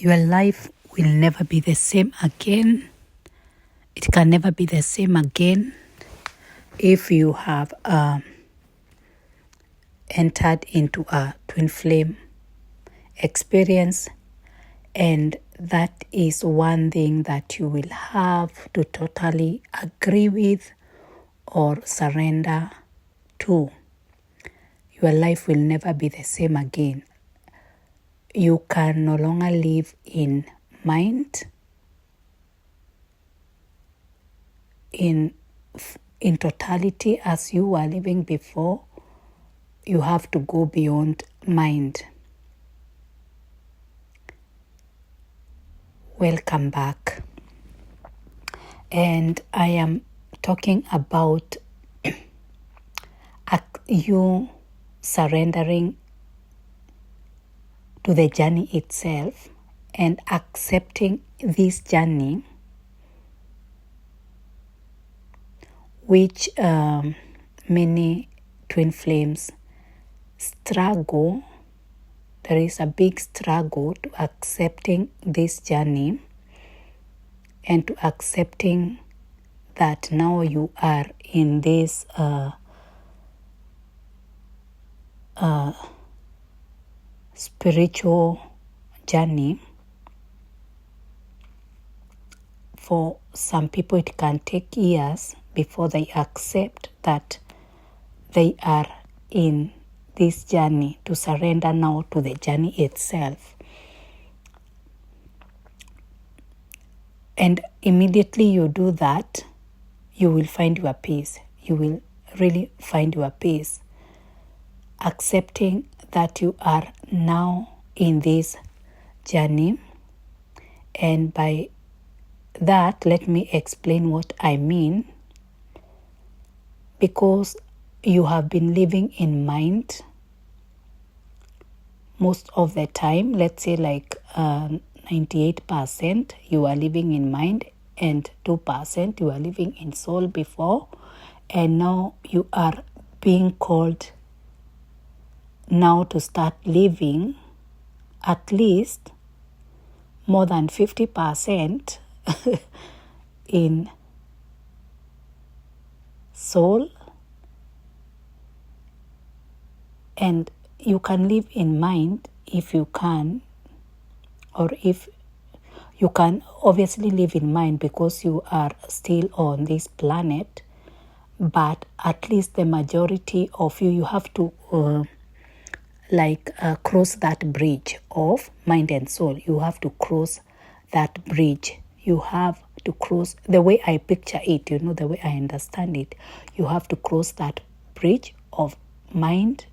Your life will never be the same again. It can never be the same again if you have entered into a twin flame experience, and that is one thing that you will have to totally agree with or surrender to. Your life will never be the same again. You can no longer live in mind, in totality as you were living before. You have to go beyond mind. Welcome back. And I am talking about you surrendering to the journey itself and accepting this journey, which many twin flames struggle. There is a big struggle to accepting this journey and to accepting that now you are in this spiritual journey. For some people, it can take years before they accept that they are in this journey, to surrender now to the journey itself. And immediately you do that, you will find your peace. You will really find your peace, accepting that you are now in this journey. And by that, let me explain what I mean. Because you have been living in mind most of the time, let's say like 98% you are living in mind and 2% you are living in soul before, and now you are being called now to start living at least more than 50% in soul. And you can live in mind if you can, or if you can obviously live in mind because you are still on this planet, but at least the majority of you have to cross that bridge of mind and soul. You have to cross that bridge. You have to cross, the way I picture it, the way I understand it, you have to cross that bridge of mind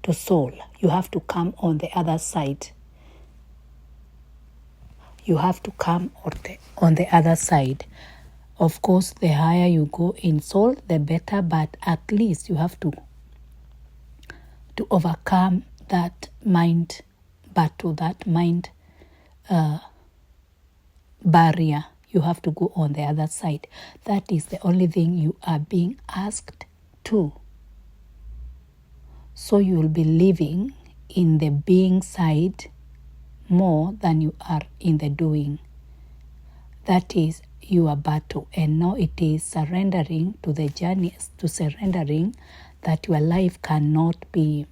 to soul. You have to come on the other side. You have to come on the other side. Of course, the higher you go in soul, the better, but at least you have to overcome that mind battle, that mind barrier. You have to go on the other side. That is the only thing you are being asked to. So you will be living in the being side more than you are in the doing. That is your battle. And now it is surrendering to the journey, to surrendering that your life cannot be,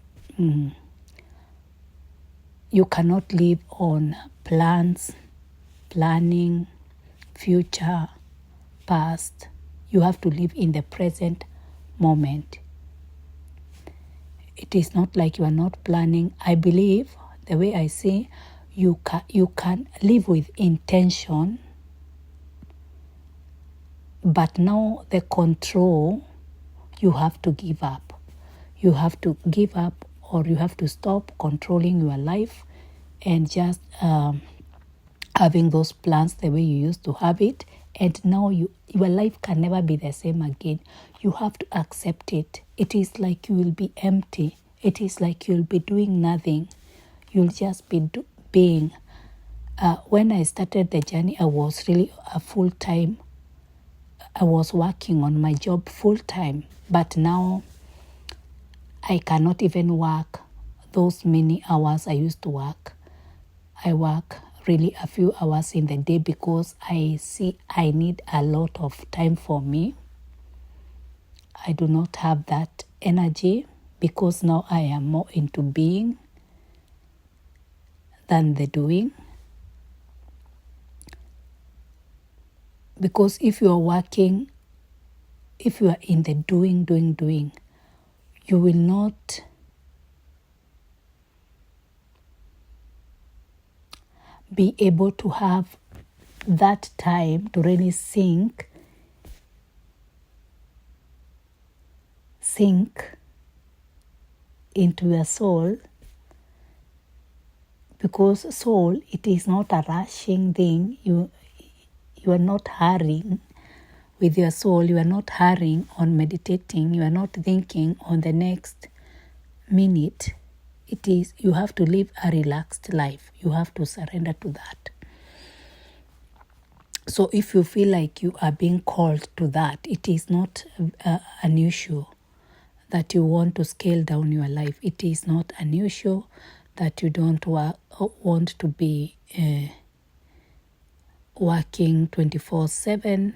you cannot live on plans, planning, future, past. You have to live in the present moment. It is not like you are not planning. I believe, the way I see, you can live with intention, but now the control, you have to give up. You have to give up, or you have to stop controlling your life and just having those plans the way you used to have it. And now your life can never be the same again. You have to accept it. It is like you will be empty. It is like you'll be doing nothing. You'll just be being. When I started the journey, I was really a full-time. I was working on my job full-time. But now I cannot even work those many hours I used to work. I work really a few hours in the day because I see I need a lot of time for me. I do not have that energy because now I am more into being than the doing. Because if you are working, if you are in the doing, you will not be able to have that time to really sink into your soul, because soul, it is not a rushing thing. You are not hurrying with your soul. You are not hurrying on meditating. You are not thinking on the next minute. It is, you have to live a relaxed life. You have to surrender to that. So if you feel like you are being called to that, it is not an issue that you want to scale down your life. It is not an issue that you don't want to be working 24/7.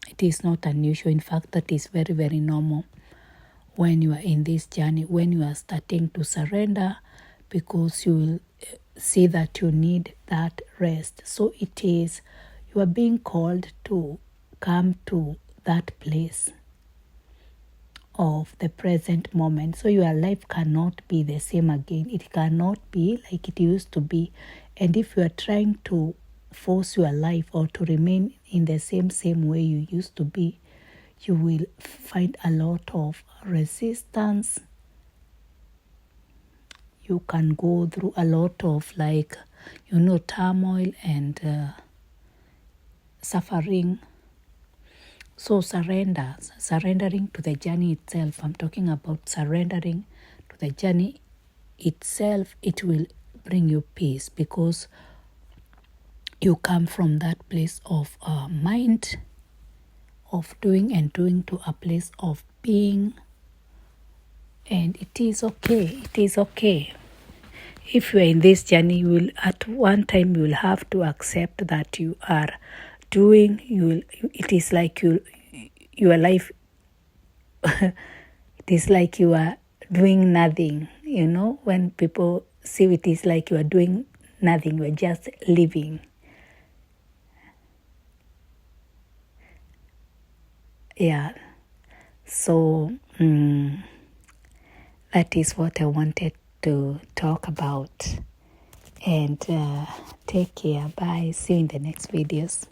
It is not an issue. In fact, that is very, very normal when you are in this journey, when you are starting to surrender, because you will see that you need that rest. So it is, you are being called to come to that place of the present moment. So your life cannot be the same again. It cannot be like it used to be. And if you are trying to force your life or to remain in the same way you used to be, you will find a lot of resistance. You can go through a lot of turmoil and suffering. So surrendering to the journey itself. I'm talking about surrendering to the journey itself. It will bring you peace because you come from that place of mind, of doing to a place of being. And it is okay. It is okay. If you are in this journey, you will at one time you will have to accept that you are doing. It is like your life. It is like you are doing nothing. You know, when people see it is like you are doing nothing. You are just living. Yeah. So that is what I wanted to talk about. And take care. Bye. See you in the next videos.